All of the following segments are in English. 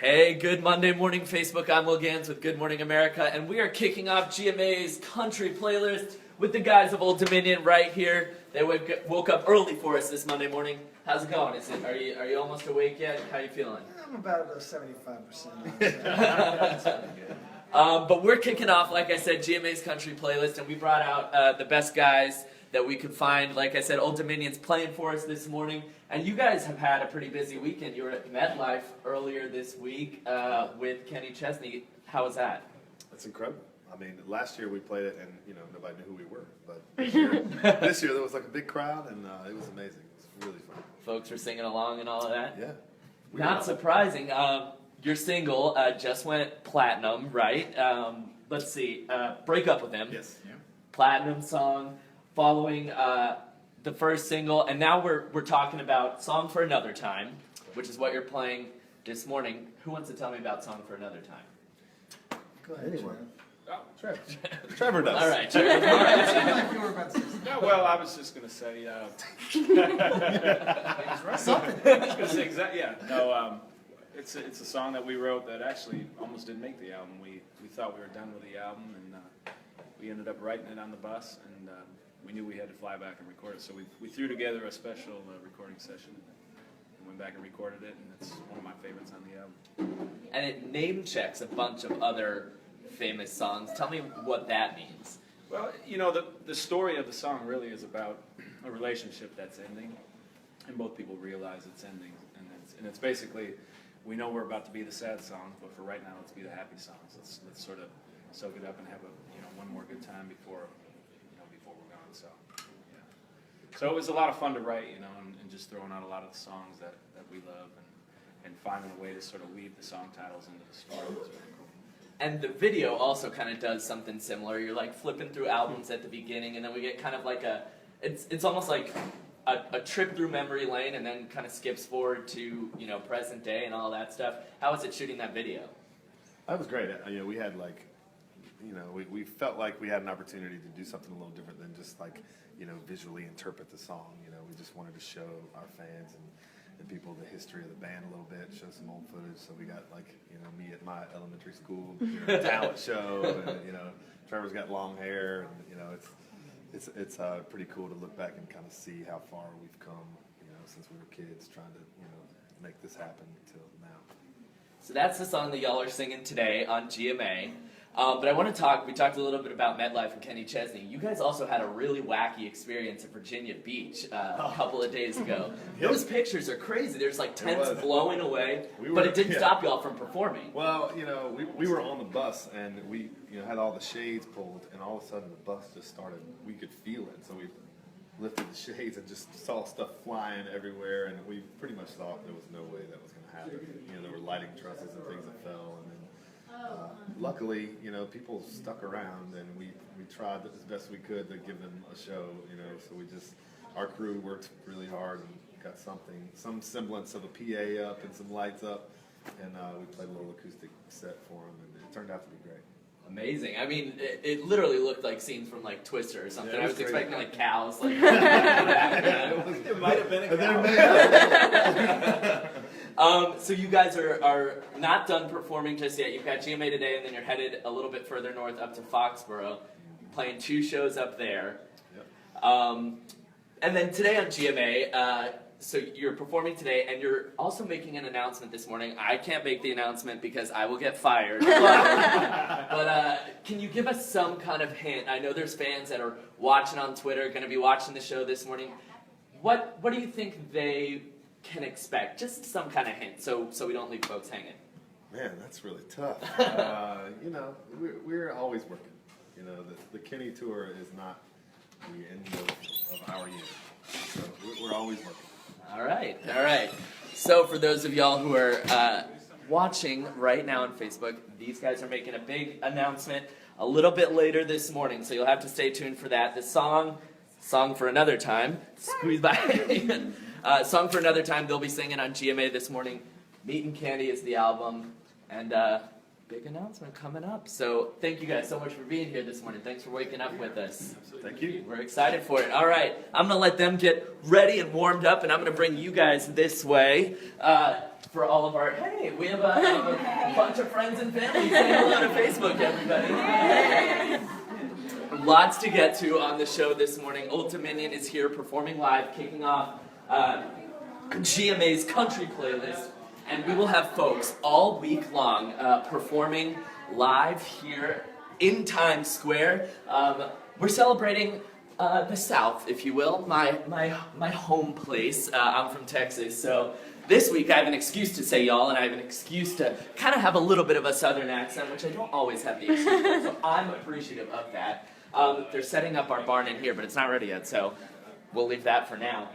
Hey, good Monday morning, Facebook. I'm Will Gans with Good Morning America, and we are kicking off GMA's country playlist with the guys of Old Dominion right here. They woke up early for us this Monday morning. How's it going? Are you almost awake yet? How you feeling? I'm about 75%. But we're kicking off, like I said, GMA's country playlist, and we brought out the best guys that we could find. Like I said, Old Dominion's playing for us this morning. And you guys have had a pretty busy weekend. You were at MetLife earlier this week with Kenny Chesney. How was that? That's incredible. I mean, last year we played it and, nobody knew who we were. But this year there was like a big crowd and it was amazing. It was really fun. Folks were singing along and all of that? Yeah. Not surprising. Your single just went platinum, right? Let's see. Break Up With Him. Yes. Yeah. Platinum song following the first single, and now we're talking about Song for Another Time, which is what you're playing this morning. Who wants to tell me about Song for Another Time? Go ahead, Anyone? Trevor. Trevor does. All right, Trevor. All right. It seemed like you were about to say something. No, well, I was just going to say, it's a song that we wrote that actually almost didn't make the album. We thought we were done with the album, and we ended up writing it on the bus, and we knew we had to fly back and record it, so we threw together a special recording session and went back and recorded it, and it's one of my favorites on the album. And it name checks a bunch of other famous songs. Tell me what that means. Well, the story of the song really is about a relationship that's ending, and both people realize it's ending, and it's basically, we know we're about to be the sad song, but for right now, let's be the happy songs. Let's sort of soak it up and have one more good time before we're gone. So, yeah. So it was a lot of fun to write, and just throwing out a lot of the songs that we love, and finding a way to sort of weave the song titles into the story was very cool. And the video also kind of does something similar. You're like flipping through albums at the beginning, and then we get kind of like it's almost like a trip through memory lane, and then kind of skips forward to present day and all that stuff. How was it shooting that video? That was great. We had we felt like we had an opportunity to do something a little different than just visually interpret the song. We just wanted to show our fans and people the history of the band a little bit, show some old footage. So we got me at my elementary school talent show, and Trevor's got long hair, and it's pretty cool to look back and kind of see how far we've come, since we were kids trying to make this happen till now. So that's the song that y'all are singing today on GMA. But I want to we talked a little bit about MetLife and Kenny Chesney. You guys also had a really wacky experience at Virginia Beach a couple of days ago. Yep. Those pictures are crazy. There's like tents was. blowing away, but it didn't stop y'all from performing. Well, we were on the bus, and we had all the shades pulled, and all of a sudden the bus just started, we could feel it. So we lifted the shades and just saw stuff flying everywhere, and we pretty much thought there was no way that was going to happen. There were lighting trusses and things that fell, and then luckily, people stuck around, and we tried as best we could to give them a show, so our crew worked really hard and got some semblance of a PA up and some lights up, and we played a little acoustic set for them, and it turned out to be great. Amazing. I mean, it literally looked like scenes from like Twister or something. Yeah, I was crazy. expecting like cows. Like, There might have been a cow. So you guys are not done performing just yet. You've got GMA today, and then you're headed a little bit further north up to Foxborough, playing 2 shows up there. Yep. And then today on GMA, so you're performing today, and you're also making an announcement this morning. I can't make the announcement because I will get fired. But can you give us some kind of hint? I know there's fans that are watching on Twitter, going to be watching the show this morning. What do you think they can expect? Just some kind of hint, so we don't leave folks hanging. Man, that's really tough. We're always working. The Kenny tour is not the end of our year. So we're always working. All right. So for those of y'all who are watching right now on Facebook, these guys are making a big announcement a little bit later this morning, so you'll have to stay tuned for that. The song for Another Time, squeeze by. Song for Another Time, they'll be singing on GMA this morning. Meat and Candy is the album, and big announcement coming up. So thank you guys so much for being here this morning. Thanks for waking up with us. Thank you. We're excited for it. All right, I'm going to let them get ready and warmed up, and I'm going to bring you guys this way for all of our, hey, we have a bunch of friends and family. Say hello to Facebook, everybody. Lots to get to on the show this morning. Old Dominion is here performing live, kicking off GMA's country playlist. And we will have folks all week long performing live here in Times Square. We're celebrating the South, if you will, my home place. I'm from Texas, so this week I have an excuse to say y'all, and I have an excuse to kind of have a little bit of a Southern accent, which I don't always have the excuse for, so I'm appreciative of that. They're setting up our barn in here, but it's not ready yet, so we'll leave that for now.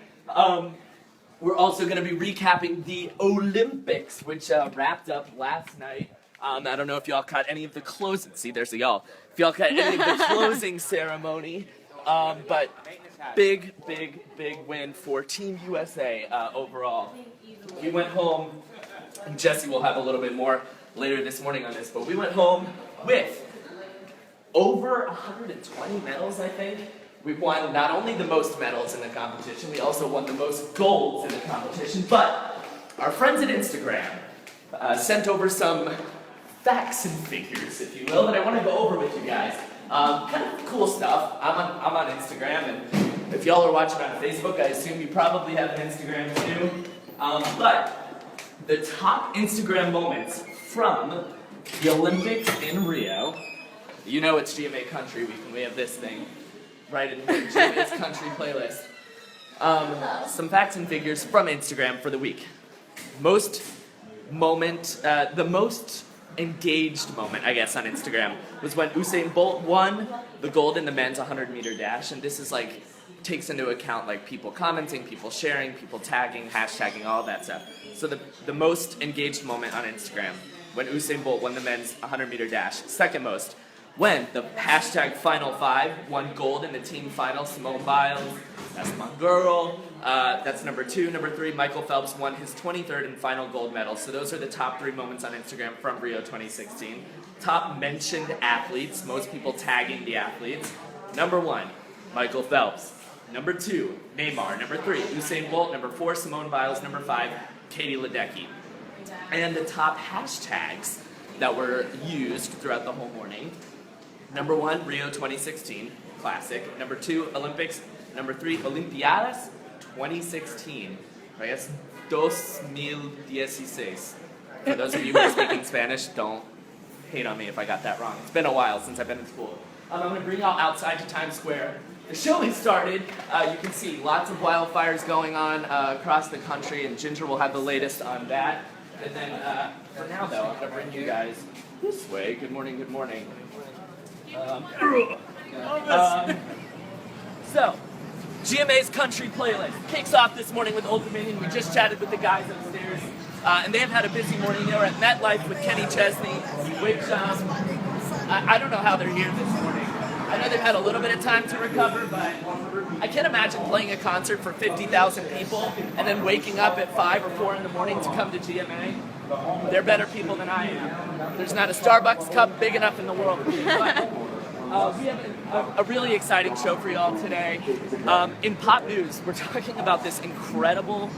We're also going to be recapping the Olympics, which wrapped up last night. I don't know if y'all caught any of the closing. See, there's the y'all. If y'all caught any of the closing ceremony, but big win for Team USA overall. We went home, and Jesse will have a little bit more later this morning on this, but we went home with over 120 medals, I think. We won not only the most medals in the competition, we also won the most golds in the competition, but our friends at Instagram sent over some facts and figures, if you will, that I want to go over with you guys. Kind of cool stuff. I'm on Instagram, and if y'all are watching on Facebook, I assume you probably have an Instagram too. But the top Instagram moments from the Olympics in Rio, you know it's GMA Country Week, and we have this thing right in GMA's country playlist. Some facts and figures from Instagram for the week. The most engaged moment, I guess, on Instagram was when Usain Bolt won the gold in the men's 100-meter dash, and this is like takes into account like people commenting, people sharing, people tagging, hashtagging, all that stuff. So the most engaged moment on Instagram when Usain Bolt won the men's 100-meter dash. Second most, when the hashtag Final Five won gold in the team final. Simone Biles, that's my girl. That's number 2. Number 3, Michael Phelps won his 23rd and final gold medal. So those are the top 3 moments on Instagram from Rio 2016. Top mentioned athletes, most people tagging the athletes. Number 1, Michael Phelps. Number 2, Neymar. Number 3, Usain Bolt. Number 4, Simone Biles. Number 5, Katie Ledecky. And the top hashtags that were used throughout the whole morning. Number 1, Rio 2016, classic. Number 2, Olympics. Number 3, Olimpiadas 2016. I guess 2016. For those of you who are speaking Spanish, don't hate on me if I got that wrong. It's been a while since I've been in school. I'm going to bring y'all outside to Times Square. The show has started. You can see lots of wildfires going on across the country, and Ginger will have the latest on that. And then for now, though, I'm going to bring you guys this way. Good morning, good morning. So, GMA's country playlist kicks off this morning with Old Dominion. We just chatted with the guys upstairs, and they have had a busy morning. They were at MetLife with Kenny Chesney, which I don't know how they're here this morning. I know they've had a little bit of time to recover, but I can't imagine playing a concert for 50,000 people and then waking up at 5 or 4 in the morning to come to GMA. They're better people than I am. There's not a Starbucks cup big enough in the world. But, we have a really exciting show for y'all today. In pop news, we're talking about this incredible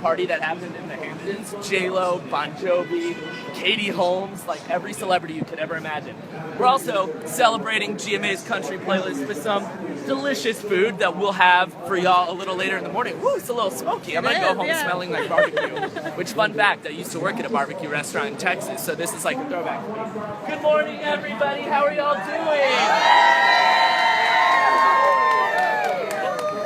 party that happened in the Hamptons. J-Lo, Bon Jovi, Katie Holmes, like every celebrity you could ever imagine. We're also celebrating GMA's country playlist with some delicious food that we'll have for y'all a little later in the morning. Woo, it's a little smoky. I might go home smelling like barbecue. Which, fun fact, I used to work at a barbecue restaurant in Texas, so this is like a throwback to me. Good morning, everybody. How are y'all doing?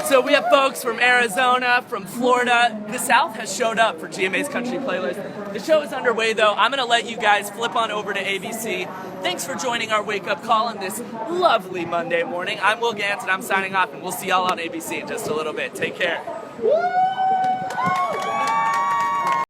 So we have folks from Arizona, from Florida. The South has showed up for GMA's country playlist. The show is underway, though. I'm going to let you guys flip on over to ABC. Thanks for joining our wake-up call on this lovely Monday morning. I'm Will Gantz, and I'm signing off, and we'll see y'all on ABC in just a little bit. Take care. Woo!